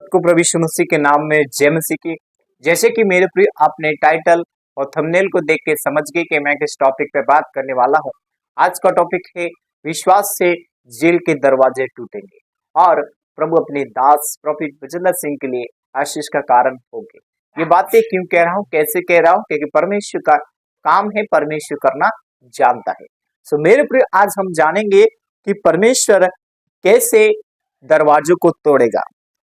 को प्रभु यीशु मसीह के नाम में जय मसीह की। जैसे कि मेरे प्रिय आपने टाइटल और थंबनेल को देख के समझ गए कि मैं किस टॉपिक पे बात करने वाला हूँ। आज का टॉपिक है विश्वास से जेल के दरवाजे टूटेंगे और प्रभु अपने दास प्रोफेट विजेंद्र सिंह के लिए आशीष का कारण होंगे। ये बातें क्यों कह रहा हूँ, कैसे कह रहा हूँ, क्योंकि परमेश्वर का काम है, परमेश्वर करना जानता है। सो मेरे प्रिय आज हम जानेंगे कि परमेश्वर कैसे दरवाजों को तोड़ेगा।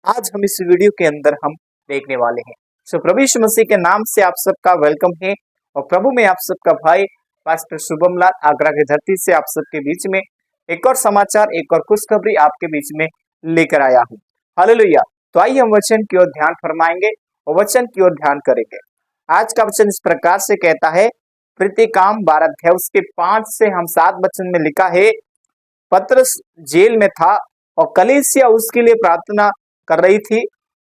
आज हम इस वीडियो के अंदर हम देखने वाले हैं। सो प्रभु यीशु मसीह के नाम से आप सबका वेलकम है और प्रभु में आप सबका भाई पास्टर शुभम लाल आगरा की धरती से आप सबके बीच में एक और समाचार, एक और खुशखबरी आपके बीच में लेकर आया हूँ। हालेलुया। तो आइए हम वचन की ओर ध्यान फरमाएंगे और वचन की ओर ध्यान करेंगे। आज का वचन इस प्रकार से कहता है, प्रीतिकाम 12 अध्याय उसके 5 से हम 7 वचन में लिखा है, पतरस जेल में था और कलीसिया उसके लिए प्रार्थना कर रही थी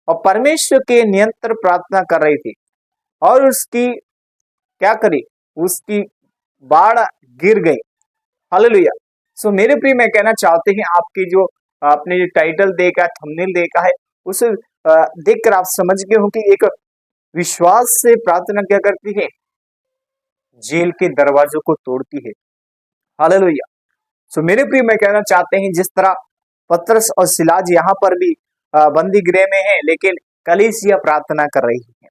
और परमेश्वर के निरंतर प्रार्थना कर रही थी और उसकी क्या करी, उसकी बाढ़ गिर गई। हालेलुया। सो मेरे प्रिय मैं कहना चाहते हैं, आपकी जो आपने जो टाइटल देखा, थंबनेल देखा है, उसे देखकर आप समझ गए हो कि एक विश्वास से प्रार्थना क्या करती है, जेल के दरवाजों को तोड़ती है। हालेलुया। सो मेरे प्रिय मैं कहना चाहते हैं, जिस तरह पतरस और सिलाज यहाँ पर भी बंदी गृह में है, लेकिन कलीसिया प्रार्थना कर रही है।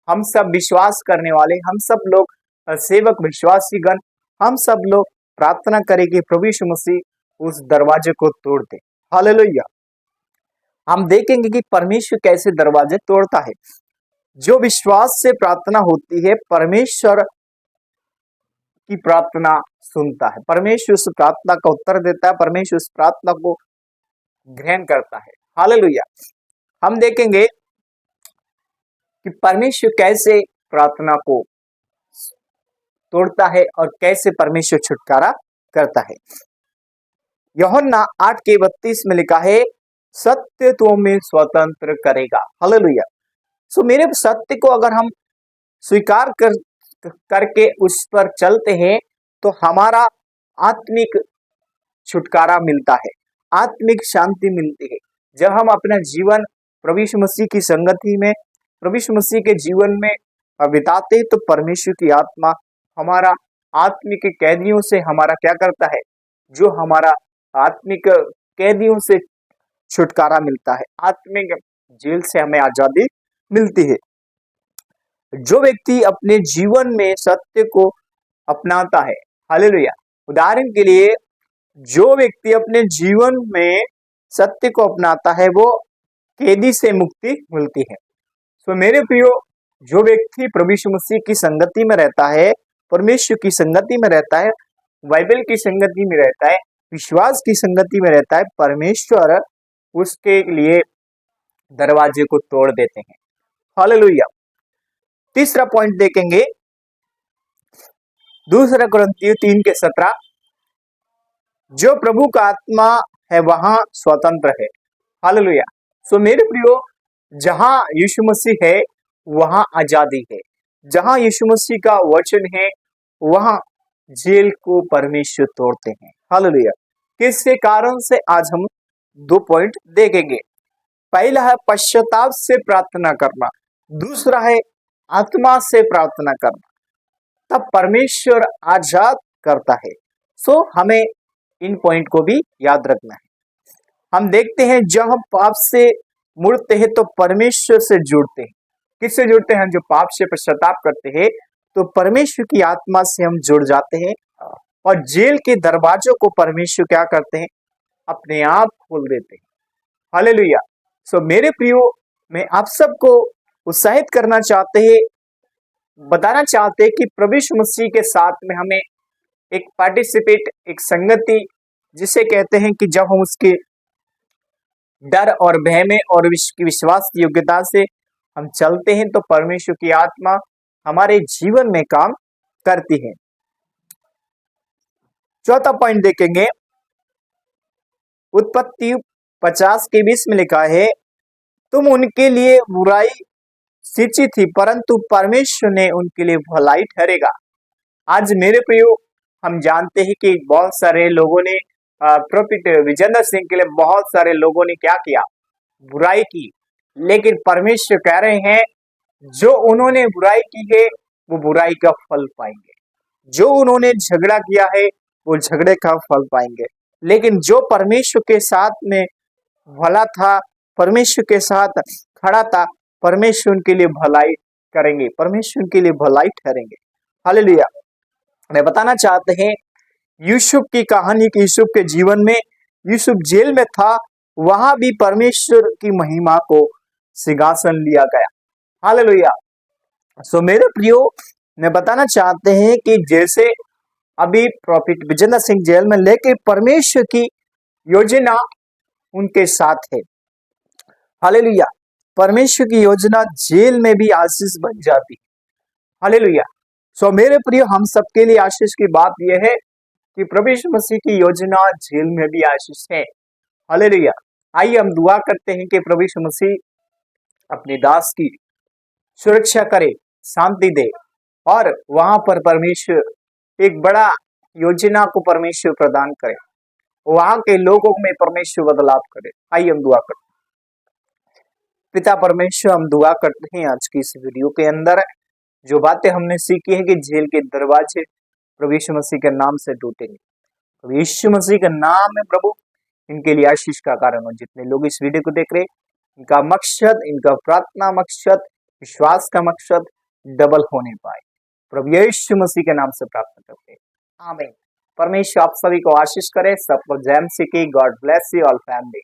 हम सब विश्वास करने वाले, हम सब लोग सेवक विश्वासी गण, हम सब लोग प्रार्थना करें कि प्रभु यीशु मसीह उस दरवाजे को तोड़ दे। हालेलुया। हम देखेंगे कि परमेश्वर कैसे दरवाजे तोड़ता है। जो विश्वास से प्रार्थना होती है, परमेश्वर की प्रार्थना सुनता है, परमेश्वर उस प्रार्थना का उत्तर देता है, परमेश्वर उस प्रार्थना को ग्रहण करता है। हालेलुया। हम देखेंगे कि परमेश्वर कैसे प्रार्थना को तोड़ता है और कैसे परमेश्वर छुटकारा करता है। यूहन्ना 8:32 में लिखा है, सत्य तुम्हें स्वतंत्र करेगा। हालेलुया। सो मेरे सत्य को अगर हम स्वीकार करके उस पर चलते हैं तो हमारा आत्मिक छुटकारा मिलता है, आत्मिक शांति मिलती है। जब हम अपना जीवन प्रभु यीशु मसीह की संगति में, प्रभु यीशु मसीह के जीवन में बिताते हैं, तो परमेश्वर की आत्मा हमारा आत्मिक कैदियों से हमारा क्या करता है, जो हमारा आत्मिक कैदियों से छुटकारा मिलता है, आत्मिक जेल से हमें आजादी मिलती है। जो व्यक्ति अपने जीवन में सत्य को अपनाता है, हालेलुया। उदाहरण के लिए, जो व्यक्ति अपने जीवन में सत्य को अपनाता है, वो कैदी से मुक्ति मिलती है। तो मेरे प्रियो, जो व्यक्ति प्रभु यीशु मसीह की संगति में रहता है, परमेश्वर की संगति में रहता है, बाइबल की संगति में रहता है, विश्वास की संगति में रहता है, परमेश्वर उसके लिए दरवाजे को तोड़ देते हैं। हालेलुया। तीसरा पॉइंट देखेंगे, दूसरा कुरिन्थियों 3:17, जो प्रभु का आत्मा है वहां स्वतंत्र है। हालेलुया। सो मेरे प्रियो, जहां यीशु मसीह है वहां आजादी है, जहां यीशु मसीह का वचन है वहां जेल को परमेश्वर तोड़ते हैं। हालेलुया। किसके कारण से आज हम 2 पॉइंट देखेंगे। पहला है पश्चाताप से प्रार्थना करना, दूसरा है आत्मा से प्रार्थना करना, तब परमेश्वर आजाद करता है। सो हमें इन पॉइंट को भी याद रखना है। हम देखते हैं, जब हम पाप से मुड़ते हैं तो परमेश्वर से जुड़ते हैं। किससे जुड़ते हैं? जो पाप से पश्चाताप करते हैं तो परमेश्वर की आत्मा से हम जुड़ जाते हैं और जेल के दरवाजों को परमेश्वर क्या करते हैं, अपने आप खोल देते हैं। हालेलुया। सो मेरे प्रियो, मैं आप सबको उत्साहित करना चाहते हैं, बताना चाहते हैं कि प्रभु यीशु मसीह के साथ में हमें एक पार्टिसिपेट, एक संगति, जिसे कहते हैं कि जब हम उसके डर और भय में और विश्वास की योग्यता से हम चलते हैं तो परमेश्वर की आत्मा हमारे जीवन में काम करती है। चौथा पॉइंट देखेंगे, उत्पत्ति 50:20 में लिखा है, तुम उनके लिए बुराई सींची थी परंतु परमेश्वर ने उनके लिए भलाई ठहरेगा। आज मेरे प्रियो, हम जानते हैं कि बहुत सारे लोगों ने प्रोफेट विजेंद्र सिंह के लिए बहुत सारे लोगों ने क्या किया, बुराई की, लेकिन परमेश्वर कह रहे हैं जो उन्होंने बुराई की है वो बुराई का फल पाएंगे, जो उन्होंने झगड़ा किया है वो झगड़े का फल पाएंगे। लेकिन जो परमेश्वर के साथ में भला था, परमेश्वर के साथ खड़ा था, परमेश्वर उनके लिए भलाई करेंगे, परमेश्वर उनके लिए भलाई ठहरेंगे। हालेलुया। मैं बताना चाहते हैं यूसुफ की कहानी की, यूसुफ के जीवन में, यूसुफ जेल में था, वहां भी परमेश्वर की महिमा को सिंहासन लिया गया। हालेलुया। सो मेरे प्रियो, मैं बताना चाहते हैं कि जैसे अभी प्रॉफिट विजेंद्र सिंह जेल में, लेके परमेश्वर की योजना उनके साथ है। हालेलुया। परमेश्वर की योजना जेल में भी आशीष बन जाती। हालेलुया। सो मेरे प्रियो, हम सबके लिए आशीष की बात यह है कि प्रभु यीशु मसीह की योजना जेल में भी आशीष है। हालेलुया। आइए हम दुआ करते हैं कि प्रभु यीशु मसीह अपने दास की सुरक्षा करे, शांति दे, और वहां पर परमेश्वर एक बड़ा योजना को परमेश्वर प्रदान करे, वहां के लोगों में परमेश्वर बदलाव करे। आइए हम दुआ करते हैं। पिता परमेश्वर, हम दुआ करते हैं आज की इस वीडियो के अंदर जो बातें हमने सीखी है कि जेल के दरवाजे प्रभु यीशु मसीह के नाम से टूटेंगे। प्रभु यीशु मसीह के नाम में प्रभु इनके लिए आशीष का कारण हो। जितने लोग इस वीडियो को देख रहे, इनका मकसद, इनका प्रार्थना मकसद, विश्वास का मकसद डबल होने पाए, प्रभु यीशु मसीह के नाम से प्रार्थना करते हैं, आमीन। परमेश्वर आप सभी को आशीष करे। सबको जय मसीह की। God bless you all family.